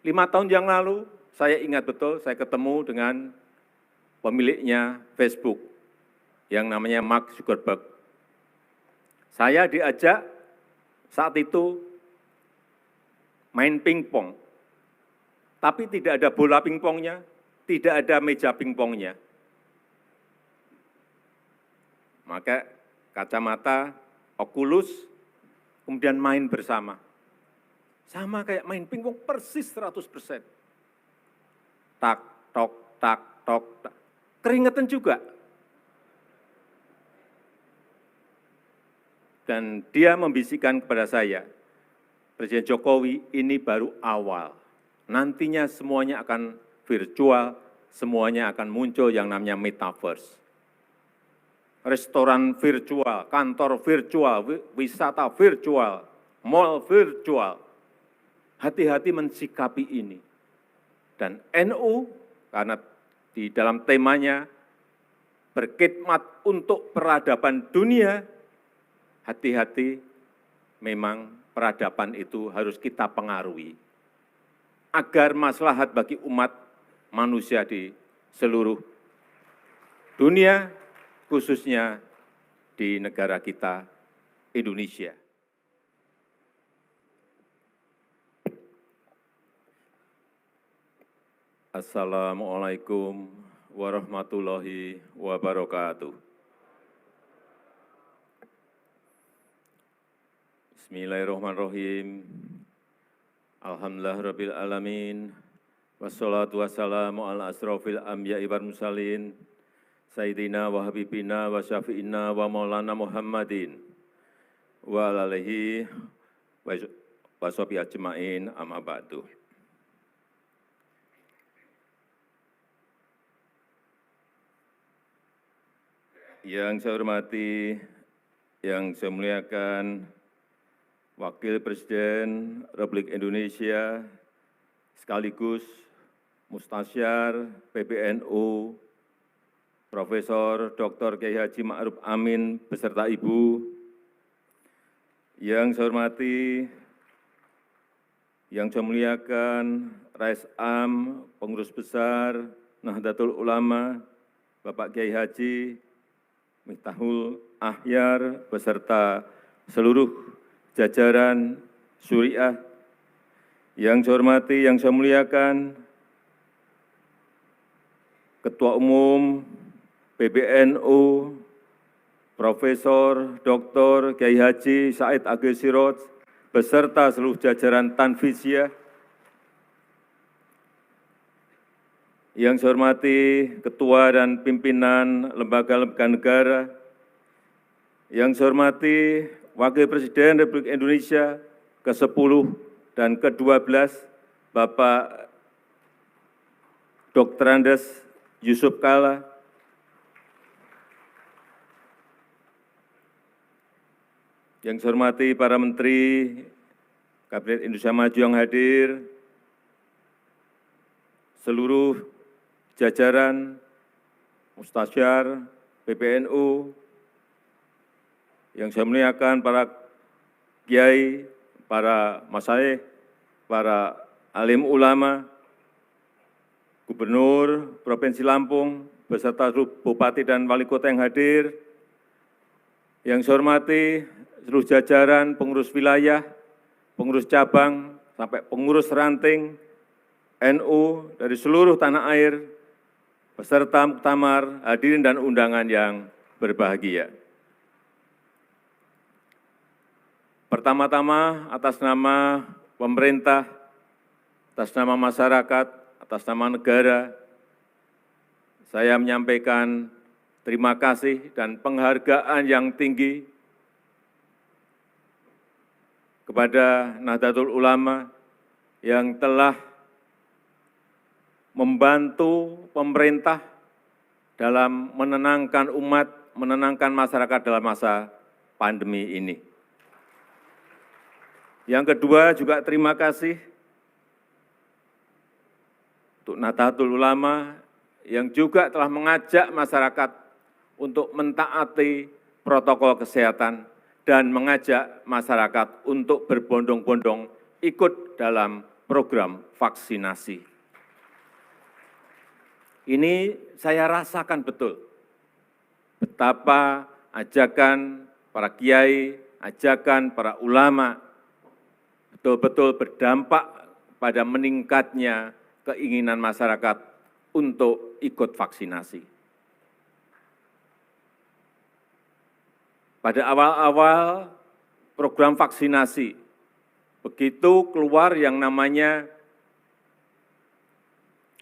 5 tahun yang lalu, saya ingat betul, saya ketemu dengan pemiliknya Facebook, yang namanya Mark Zuckerberg. Saya diajak saat itu main pingpong, tapi tidak ada bola pingpongnya, tidak ada meja pingpongnya. Maka kacamata, Oculus, kemudian main bersama. Sama kayak main pingpong persis 100%. Tak, tok, tak, tok, tak. Keringetan juga. Dan dia membisikkan kepada saya, Presiden Jokowi ini baru awal. Nantinya semuanya akan virtual, semuanya akan muncul yang namanya metaverse. Restoran virtual, kantor virtual, wisata virtual, mall virtual. Hati-hati mensikapi ini. Dan NU, karena di dalam temanya berkhidmat untuk peradaban dunia, hati-hati memang peradaban itu harus kita pengaruhi. Agar maslahat bagi umat manusia di seluruh dunia, khususnya di negara kita, Indonesia. Assalamualaikum warahmatullahi wabarakatuh. Bismillahirrahmanirrahim. Alhamdulillahirabbil alamin. Wassalatu wassalamu ala asrofil anbiya'i wal mursalin. Sayyidina wa habibina wa syafi'ina wa maulana Muhammadin wa alihi wa sahbihi ajma'in amma ba'du. Yang saya hormati, yang saya muliakan Wakil Presiden Republik Indonesia sekaligus Mustasyar PBNU Profesor Dr. Kiai Haji Ma'ruf Amin beserta Ibu. Yang saya hormati, yang saya muliakan Rais Am, Pengurus Besar Nahdlatul Ulama, Bapak Kiai Haji Miftahul Ahyar beserta seluruh jajaran Syuriah. Yang saya hormati, yang saya muliakan Ketua Umum PBNU Profesor Dr. Kiai Haji Said Agil Siroj beserta seluruh jajaran Tanfizyah. Yang saya hormati Ketua dan Pimpinan Lembaga-Lembaga Negara, yang saya hormati Wakil Presiden Republik Indonesia ke-10 dan ke-12, Bapak Dr. Andes Yusuf Kalla, yang saya hormati para Menteri Kabinet Indonesia Maju yang hadir, seluruh jajaran Mustasyar PBNU, yang saya muliakan para kiai, para masyayikh, para alim ulama, Gubernur Provinsi Lampung, beserta seluruh Bupati dan Wali Kota yang hadir, yang saya hormati seluruh jajaran pengurus wilayah, pengurus cabang, sampai pengurus ranting NU dari seluruh tanah air, beserta muktamar, hadirin dan undangan yang berbahagia. Pertama-tama atas nama pemerintah, atas nama masyarakat, atas nama negara, saya menyampaikan terima kasih dan penghargaan yang tinggi kepada Nahdlatul Ulama yang telah membantu pemerintah dalam menenangkan umat, menenangkan masyarakat dalam masa pandemi ini. Yang kedua juga terima kasih untuk Nahdlatul Ulama yang juga telah mengajak masyarakat untuk mentaati protokol kesehatan dan mengajak masyarakat untuk berbondong-bondong ikut dalam program vaksinasi. Ini saya rasakan betul betapa ajakan para kiai, ajakan para ulama betul-betul berdampak pada meningkatnya keinginan masyarakat untuk ikut vaksinasi. Pada awal-awal program vaksinasi, begitu keluar yang namanya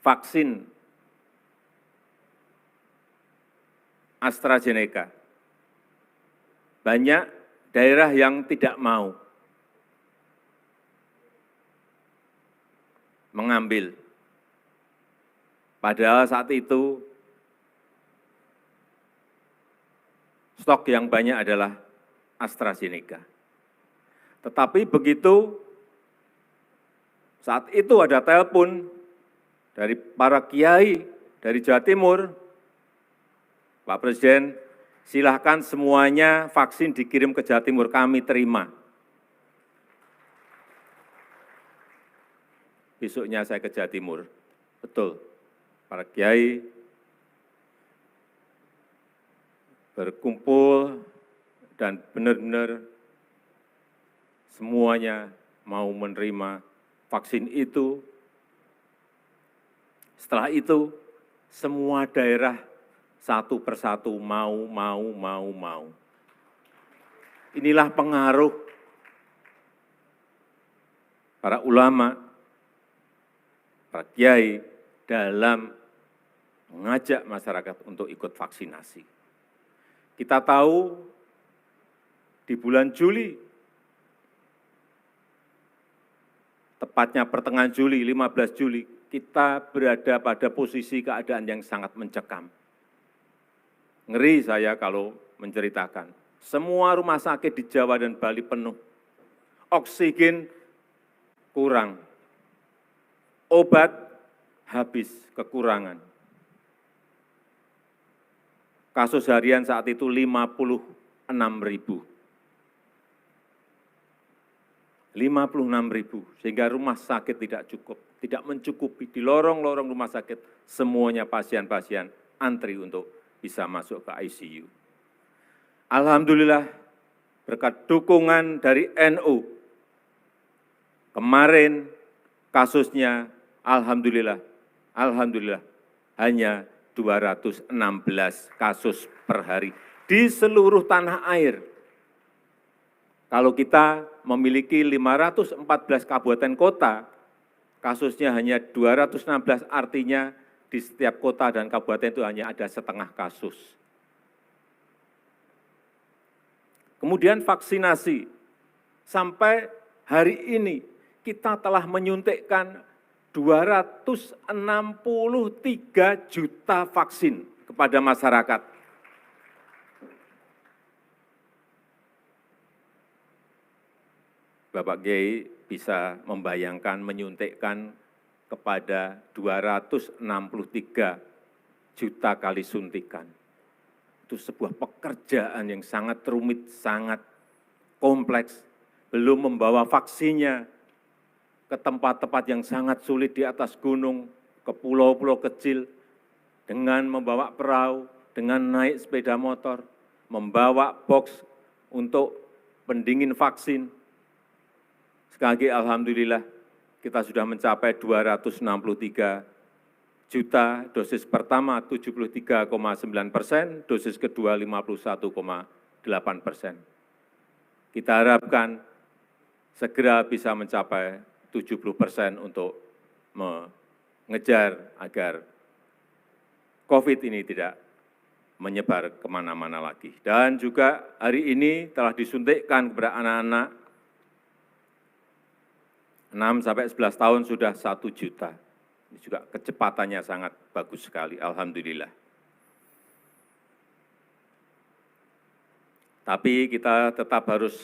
vaksin AstraZeneca, banyak daerah yang tidak mau mengambil. Padahal saat itu stok yang banyak adalah AstraZeneca. Tetapi begitu saat itu ada telepon dari para kiai dari Jawa Timur, Pak Presiden, silahkan semuanya vaksin dikirim ke Jawa Timur, kami terima. Besoknya saya ke Jawa Timur, betul, para kiai berkumpul dan benar-benar semuanya mau menerima vaksin itu. Setelah itu, semua daerah satu persatu mau. Inilah pengaruh para ulama, para kiai dalam mengajak masyarakat untuk ikut vaksinasi. Kita tahu di bulan Juli, tepatnya pertengahan Juli, 15 Juli, kita berada pada posisi keadaan yang sangat mencekam. Ngeri saya kalau menceritakan. Semua rumah sakit di Jawa dan Bali penuh. Oksigen kurang. Obat habis, kekurangan. Kasus harian saat itu 56.000. 56.000, sehingga rumah sakit tidak cukup, tidak mencukupi. Di lorong-lorong rumah sakit, semuanya pasien-pasien antri untuk bisa masuk ke ICU. Alhamdulillah, berkat dukungan dari NU, kemarin kasusnya alhamdulillah hanya 216 kasus per hari di seluruh tanah air. Kalau kita memiliki 514 kabupaten kota, kasusnya hanya 216, artinya di setiap kota dan kabupaten itu hanya ada setengah kasus. Kemudian vaksinasi, sampai hari ini kita telah menyuntikkan 263 juta vaksin kepada masyarakat. Bapak Kiai bisa membayangkan menyuntikkan kepada 263 juta kali suntikan. Itu sebuah pekerjaan yang sangat rumit, sangat kompleks. Belum membawa vaksinnya ke tempat-tempat yang sangat sulit di atas gunung, ke pulau-pulau kecil, dengan membawa perahu, dengan naik sepeda motor, membawa box untuk pendingin vaksin. Sekali lagi alhamdulillah kita sudah mencapai 263 juta, dosis pertama 73,9%, dosis kedua 51,8%. Kita harapkan segera bisa mencapai 70% untuk mengejar agar COVID ini tidak menyebar kemana-mana lagi. Dan juga hari ini telah disuntikkan kepada anak-anak 6-11 tahun sudah 1 juta. Ini juga kecepatannya sangat bagus sekali, alhamdulillah. Tapi kita tetap harus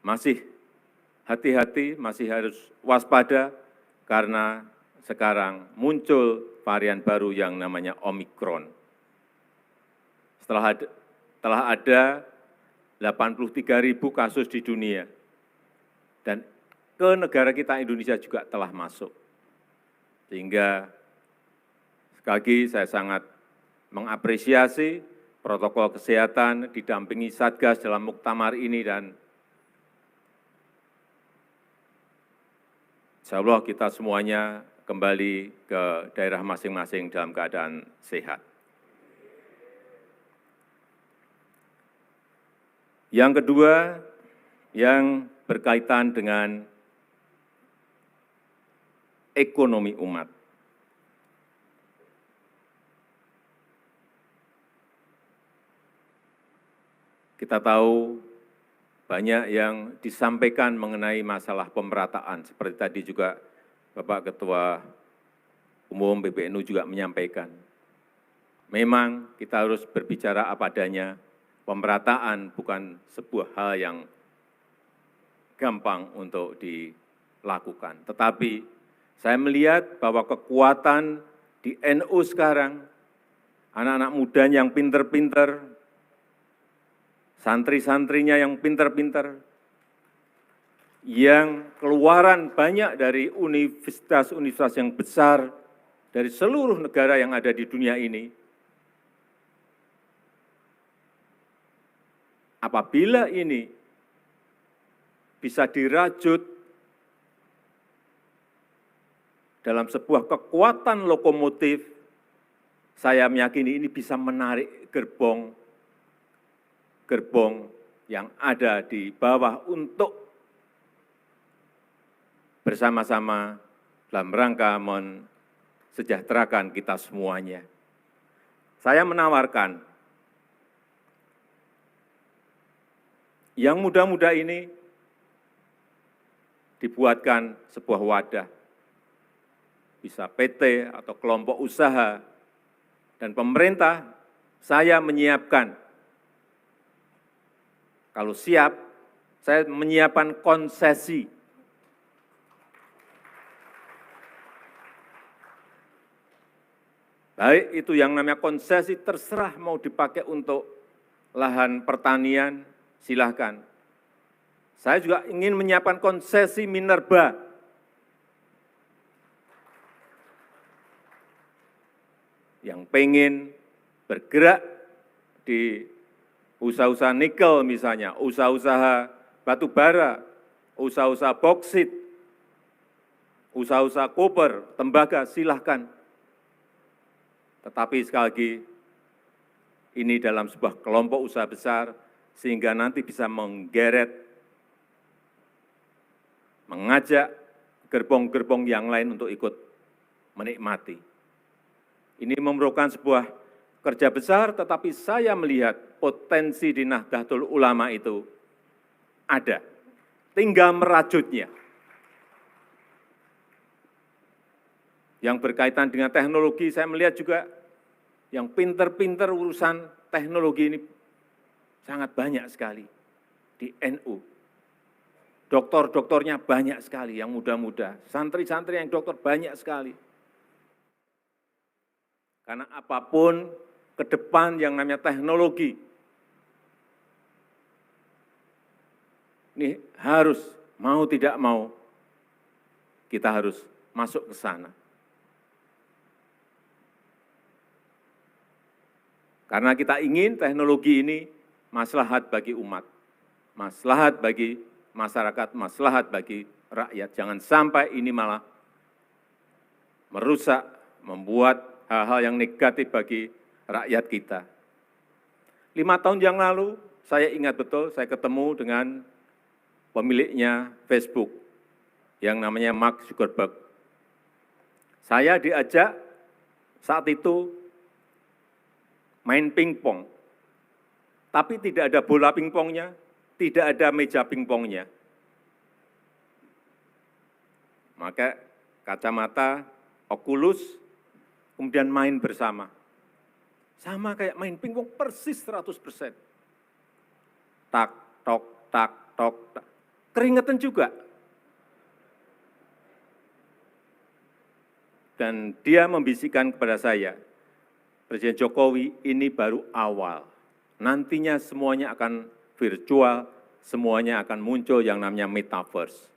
masih hati-hati, masih harus waspada, karena sekarang muncul varian baru yang namanya Omikron. Telah ada 83.000 kasus di dunia, dan ke negara kita Indonesia juga telah masuk. Sehingga sekali lagi saya sangat mengapresiasi protokol kesehatan didampingi Satgas dalam muktamar ini dan insya Allah kita semuanya kembali ke daerah masing-masing dalam keadaan sehat. Yang kedua, yang berkaitan dengan ekonomi umat. Kita tahu banyak yang disampaikan mengenai masalah pemerataan, seperti tadi juga Bapak Ketua Umum PBNU juga menyampaikan. Memang kita harus berbicara apa adanya, pemerataan bukan sebuah hal yang gampang untuk dilakukan. Tetapi saya melihat bahwa kekuatan di NU sekarang, anak-anak muda yang pinter-pinter, santri-santrinya yang pinter-pinter, yang keluaran banyak dari universitas-universitas yang besar dari seluruh negara yang ada di dunia ini, apabila ini bisa dirajut dalam sebuah kekuatan lokomotif, saya meyakini ini bisa menarik gerbong yang ada di bawah untuk bersama-sama dalam rangka mensejahterakan kita semuanya. Saya menawarkan yang muda-muda ini dibuatkan sebuah wadah, bisa PT atau kelompok usaha, dan pemerintah, saya menyiapkan, kalau siap, saya menyiapkan konsesi. Baik itu yang namanya konsesi, terserah mau dipakai untuk lahan pertanian, silahkan. Saya juga ingin menyiapkan konsesi minerba. Yang pengen bergerak di usaha-usaha nikel misalnya, usaha-usaha batu bara, usaha-usaha boksit, usaha-usaha koper, tembaga, silahkan. Tetapi sekali lagi, ini dalam sebuah kelompok usaha besar, sehingga nanti bisa menggeret, mengajak gerbong-gerbong yang lain untuk ikut menikmati. Ini memerlukan sebuah kerja besar, tetapi saya melihat potensi di Nahdlatul Ulama itu ada, tinggal merajutnya. Yang berkaitan dengan teknologi, saya melihat juga yang pinter-pinter urusan teknologi ini sangat banyak sekali di NU. Doktor-doktornya banyak sekali yang muda-muda, santri-santri yang dokter banyak sekali. Karena apapun ke depan yang namanya teknologi, ini harus, mau tidak mau, kita harus masuk ke sana. Karena kita ingin teknologi ini maslahat bagi umat, maslahat bagi masyarakat, maslahat bagi rakyat. Jangan sampai ini malah merusak, membuat hal-hal yang negatif bagi rakyat kita. 5 tahun yang lalu, saya ingat betul, saya ketemu dengan pemiliknya Facebook, yang namanya Mark Zuckerberg. Saya diajak saat itu main pingpong, tapi tidak ada bola pingpongnya, tidak ada meja pingpongnya. Maka kacamata, Oculus, kemudian main bersama. Sama kayak main pingpong persis 100%. Tak, tok, tak, tok, tak. Keringetan juga. Dan dia membisikkan kepada saya, Presiden Jokowi, ini baru awal. Nantinya semuanya akan virtual, semuanya akan muncul yang namanya metaverse.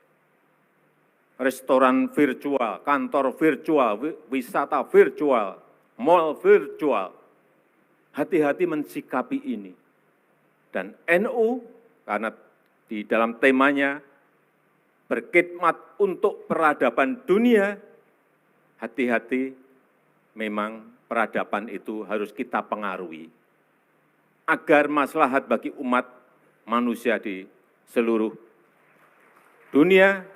restoran virtual, kantor virtual, wisata virtual, mall virtual. Hati-hati mensikapi ini. Dan NU, karena di dalam temanya berkhidmat untuk peradaban dunia, hati-hati memang peradaban itu harus kita pengaruhi agar maslahat bagi umat manusia di seluruh dunia,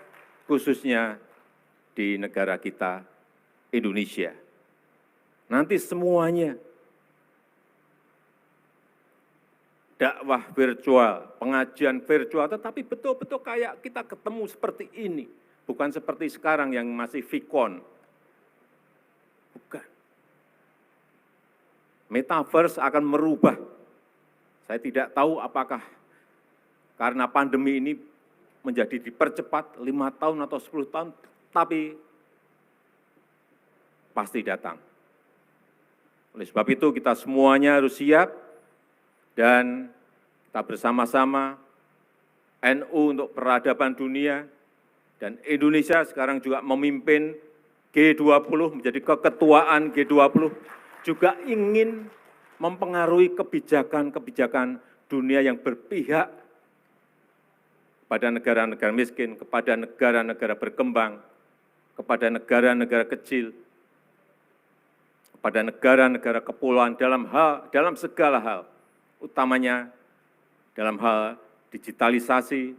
khususnya di negara kita, Indonesia. Nanti semuanya, dakwah virtual, pengajian virtual, tetapi betul-betul kayak kita ketemu seperti ini. Bukan seperti sekarang yang masih Vicon. Bukan. Metaverse akan merubah. Saya tidak tahu apakah karena pandemi ini menjadi dipercepat 5 tahun atau 10 tahun, tapi pasti datang. Oleh sebab itu kita semuanya harus siap dan kita bersama-sama NU untuk peradaban dunia dan Indonesia sekarang juga memimpin G20, menjadi keketuaan G20, juga ingin mempengaruhi kebijakan-kebijakan dunia yang berpihak kepada negara-negara miskin, kepada negara-negara berkembang, kepada negara-negara kecil, kepada negara-negara kepulauan dalam segala hal, utamanya dalam hal digitalisasi,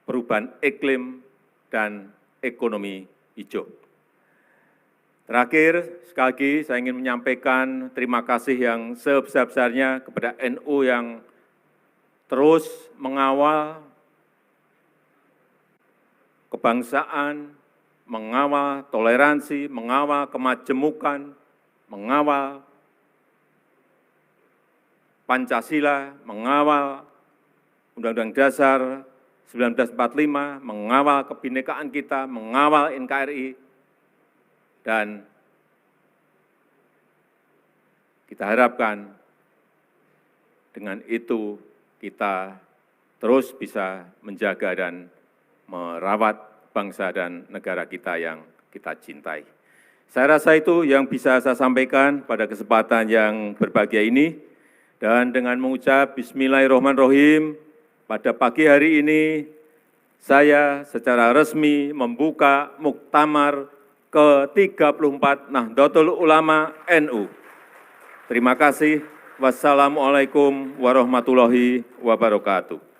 perubahan iklim, dan ekonomi hijau. Terakhir, sekali lagi saya ingin menyampaikan terima kasih yang sebesar-besarnya kepada NU yang terus mengawal kebangsaan, mengawal toleransi, mengawal kemajemukan, mengawal Pancasila, mengawal Undang-Undang Dasar 1945, mengawal kebinekaan kita, mengawal NKRI, dan kita harapkan dengan itu kita terus bisa menjaga dan merawat bangsa dan negara kita yang kita cintai. Saya rasa itu yang bisa saya sampaikan pada kesempatan yang berbahagia ini. Dan dengan mengucap Bismillahirrahmanirrahim, pada pagi hari ini saya secara resmi membuka Muktamar ke-34 Nahdlatul Ulama NU. Terima kasih. Wassalamualaikum warahmatullahi wabarakatuh.